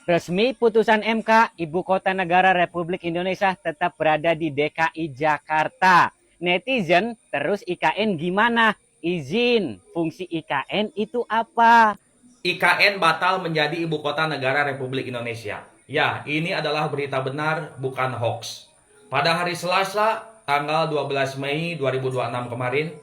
Resmi putusan MK, Ibu Kota Negara Republik Indonesia tetap berada di DKI Jakarta. Netizen terus IKN gimana? Izin, fungsi IKN itu apa? IKN batal menjadi Ibu Kota Negara Republik Indonesia. Ya, ini adalah berita benar, bukan hoax. Pada hari Selasa, tanggal 12 Mei 2026 kemarin,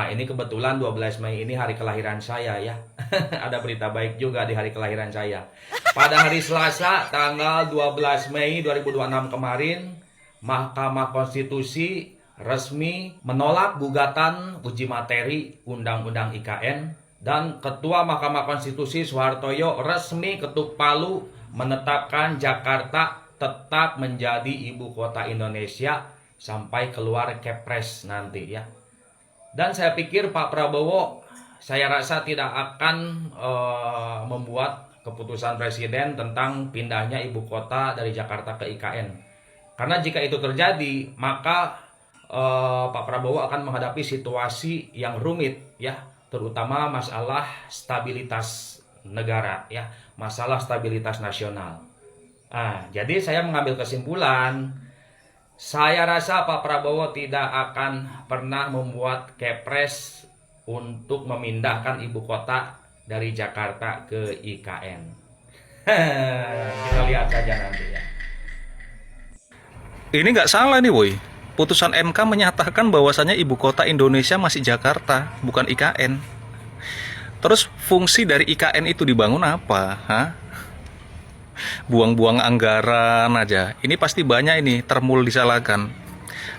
ini kebetulan 12 Mei ini hari kelahiran saya ya. Ada berita baik juga di hari kelahiran saya. Pada hari Selasa, tanggal 12 Mei 2026 kemarin, Mahkamah Konstitusi resmi menolak gugatan uji materi Undang-Undang IKN dan Ketua Mahkamah Konstitusi Soehartoyo resmi ketuk palu menetapkan Jakarta tetap menjadi ibu kota Indonesia sampai keluar Kepres nanti ya. Dan saya pikir Pak Prabowo, saya rasa tidak akan membuat keputusan presiden tentang pindahnya ibu kota dari Jakarta ke IKN. Karena jika itu terjadi, maka Pak Prabowo akan menghadapi situasi yang rumit ya, terutama masalah stabilitas negara ya, masalah stabilitas nasional. Jadi saya mengambil kesimpulan, saya rasa Pak Prabowo tidak akan pernah membuat kepres untuk memindahkan ibu kota dari Jakarta ke IKN. Kita lihat saja nanti ya. Ini nggak salah nih, woi. Putusan MK menyatakan bahwasannya ibu kota Indonesia masih Jakarta, bukan IKN. Terus fungsi dari IKN itu dibangun apa? Hah? Buang-buang anggaran aja. Ini pasti banyak ini termul disalahkan.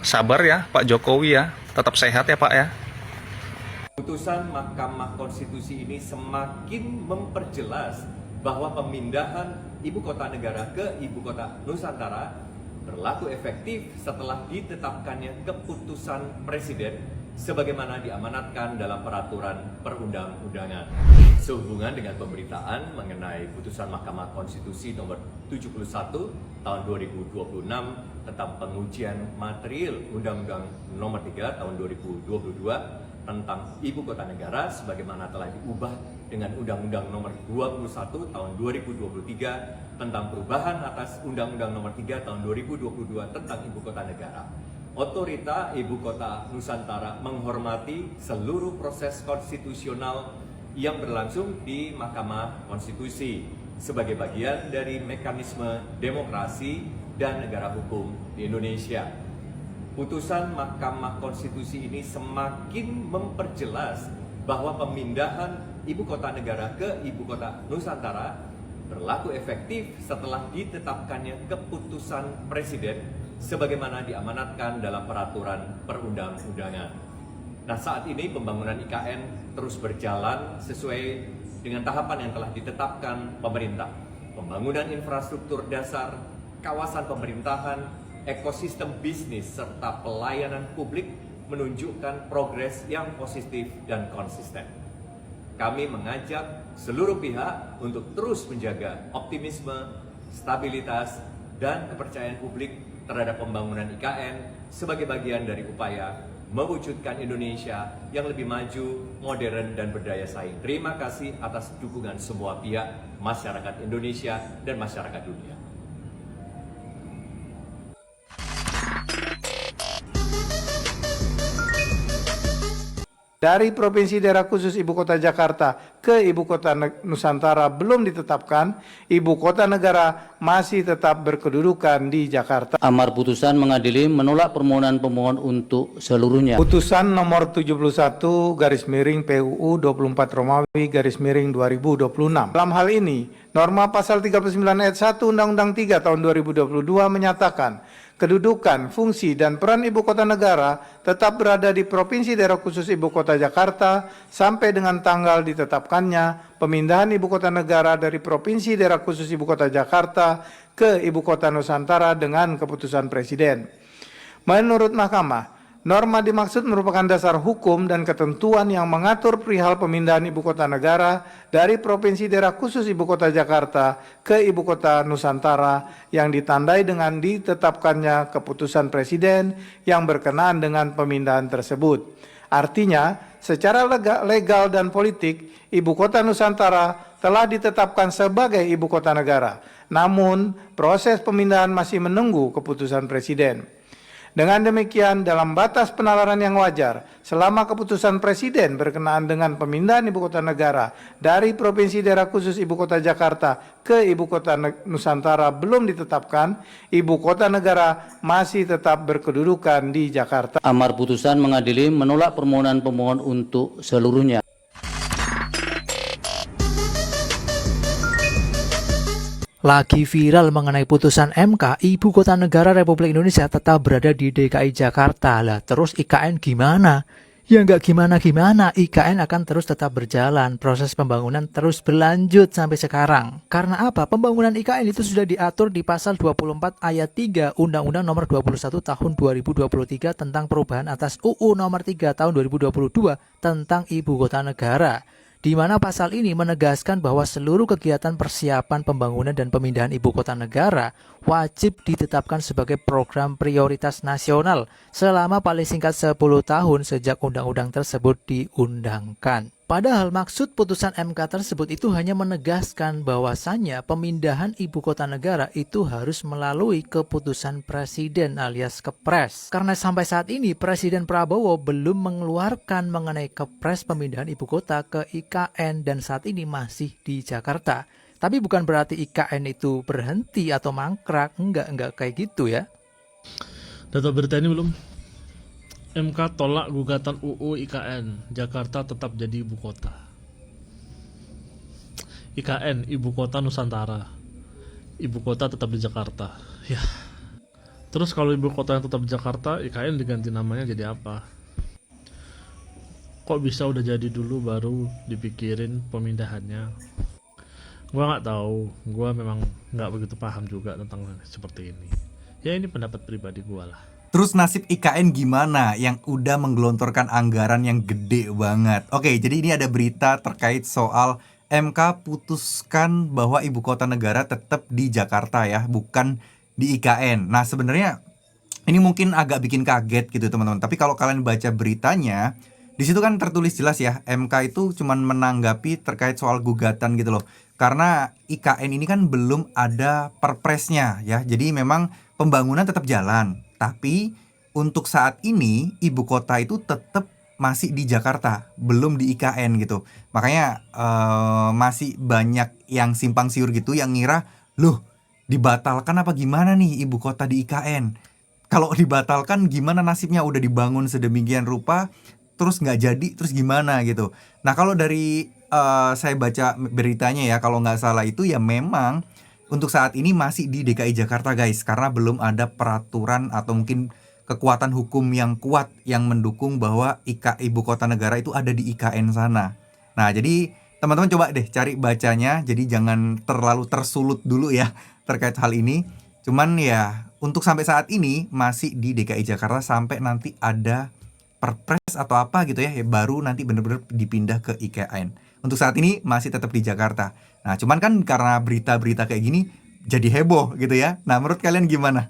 Sabar ya Pak Jokowi ya. Tetap sehat ya Pak ya. Putusan Mahkamah Konstitusi ini semakin memperjelas bahwa pemindahan ibu kota negara ke ibu kota Nusantara berlaku efektif setelah ditetapkannya keputusan Presiden sebagaimana diamanatkan dalam peraturan perundang-undangan. Sehubungan dengan pemberitaan mengenai putusan Mahkamah Konstitusi nomor 71 tahun 2026 tentang pengujian material Undang-Undang nomor 3 tahun 2022 tentang Ibu Kota Negara sebagaimana telah diubah dengan Undang-Undang nomor 21 tahun 2023 tentang perubahan atas Undang-Undang nomor 3 tahun 2022 tentang Ibu Kota Negara. Otorita Ibu Kota Nusantara menghormati seluruh proses konstitusional yang berlangsung di Mahkamah Konstitusi sebagai bagian dari mekanisme demokrasi dan negara hukum di Indonesia. Putusan Mahkamah Konstitusi ini semakin memperjelas bahwa pemindahan ibu kota negara ke ibu kota Nusantara berlaku efektif setelah ditetapkannya keputusan Presiden sebagaimana diamanatkan dalam peraturan perundang-undangan. Nah, saat ini pembangunan IKN terus berjalan sesuai dengan tahapan yang telah ditetapkan pemerintah. Pembangunan infrastruktur dasar, kawasan pemerintahan, ekosistem bisnis, serta pelayanan publik menunjukkan progres yang positif dan konsisten. Kami mengajak seluruh pihak untuk terus menjaga optimisme, stabilitas, dan kepercayaan publik terhadap pembangunan IKN sebagai bagian dari upaya mewujudkan Indonesia yang lebih maju, modern, dan berdaya saing. Terima kasih atas dukungan semua pihak, masyarakat Indonesia, dan masyarakat dunia. Dari Provinsi Daerah Khusus Ibu Kota Jakarta ke Ibu Kota Nusantara belum ditetapkan, Ibu Kota Negara masih tetap berkedudukan di Jakarta. Amar putusan mengadili menolak permohonan pemohon untuk seluruhnya. Putusan nomor 71 garis miring PUU 24 Romawi garis miring 2026. Dalam hal ini, norma pasal 39 ayat 1 Undang-Undang 3 tahun 2022 menyatakan kedudukan, fungsi, dan peran Ibu Kota Negara tetap berada di Provinsi Daerah Khusus Ibu Kota Jakarta sampai dengan tanggal ditetapkannya pemindahan Ibu Kota Negara dari Provinsi Daerah Khusus Ibu Kota Jakarta ke Ibu Kota Nusantara dengan keputusan Presiden. Menurut Mahkamah, norma dimaksud merupakan dasar hukum dan ketentuan yang mengatur perihal pemindahan Ibu Kota Negara dari Provinsi Daerah Khusus Ibu Kota Jakarta ke Ibu Kota Nusantara yang ditandai dengan ditetapkannya keputusan Presiden yang berkenaan dengan pemindahan tersebut. Artinya, secara legal dan politik, Ibu Kota Nusantara telah ditetapkan sebagai Ibu Kota Negara. Namun, proses pemindahan masih menunggu keputusan Presiden. Dengan demikian, dalam batas penalaran yang wajar, selama keputusan Presiden berkenaan dengan pemindahan Ibu Kota Negara dari Provinsi Daerah Khusus Ibu Kota Jakarta ke Ibu Kota Nusantara belum ditetapkan, Ibu Kota Negara masih tetap berkedudukan di Jakarta. Amar putusan mengadili menolak permohonan pemohon untuk seluruhnya. Lagi viral mengenai putusan MK, Ibu Kota Negara Republik Indonesia tetap berada di DKI Jakarta. Lah, terus IKN gimana? Ya nggak gimana-gimana, IKN akan terus tetap berjalan. Proses pembangunan terus berlanjut sampai sekarang. Karena apa? Pembangunan IKN itu sudah diatur di pasal 24 ayat 3 Undang-Undang Nomor 21 Tahun 2023 tentang perubahan atas UU Nomor 3 Tahun 2022 tentang Ibu Kota Negara. Di mana pasal ini menegaskan bahwa seluruh kegiatan persiapan pembangunan dan pemindahan ibu kota negara wajib ditetapkan sebagai program prioritas nasional selama paling singkat 10 tahun sejak undang-undang tersebut diundangkan. Padahal maksud putusan MK tersebut itu hanya menegaskan bahwasannya pemindahan ibu kota negara itu harus melalui keputusan Presiden alias Kepres. Karena sampai saat ini Presiden Prabowo belum mengeluarkan mengenai Kepres pemindahan ibu kota ke IKN dan saat ini masih di Jakarta. Tapi bukan berarti IKN itu berhenti atau mangkrak, enggak kayak gitu ya. Data berita ini belum. MK tolak gugatan UU IKN, Jakarta tetap jadi ibu kota. IKN, Ibu Kota Nusantara. Ibu kota tetap di Jakarta. Ya. Terus kalau ibu kota yang tetap di Jakarta, IKN diganti namanya jadi apa? Kok bisa udah jadi dulu baru dipikirin pemindahannya? Gua nggak tahu. Gua memang nggak begitu paham juga tentang seperti ini. Ya ini pendapat pribadi gua lah. Terus nasib IKN gimana yang udah menggelontorkan anggaran yang gede banget? Oke, jadi ini ada berita terkait soal MK putuskan bahwa ibu kota negara tetap di Jakarta ya, bukan di IKN. Nah, sebenarnya ini mungkin agak bikin kaget gitu teman-teman. Tapi kalau kalian baca beritanya, di situ kan tertulis jelas ya, MK itu cuman menanggapi terkait soal gugatan gitu loh. Karena IKN ini kan belum ada perpresnya ya. Jadi memang pembangunan tetap jalan. Tapi untuk saat ini ibu kota itu tetap masih di Jakarta, belum di IKN gitu. Makanya masih banyak yang simpang siur gitu yang ngira, loh dibatalkan apa gimana nih ibu kota di IKN? Kalau dibatalkan gimana nasibnya, udah dibangun sedemikian rupa, terus nggak jadi, terus gimana gitu. Nah kalau dari saya baca beritanya ya, kalau nggak salah itu ya memang untuk saat ini masih di DKI Jakarta guys, karena belum ada peraturan atau mungkin kekuatan hukum yang kuat yang mendukung bahwa ibu kota negara itu ada di IKN sana. Nah jadi teman-teman coba deh cari bacanya, jadi jangan terlalu tersulut dulu ya terkait hal ini. Cuman ya untuk sampai saat ini masih di DKI Jakarta sampai nanti ada perpres atau apa gitu ya, baru nanti benar-benar dipindah ke IKN. Untuk saat ini masih tetap di Jakarta. Nah, cuman kan karena berita-berita kayak gini jadi heboh gitu ya. Nah, menurut kalian gimana?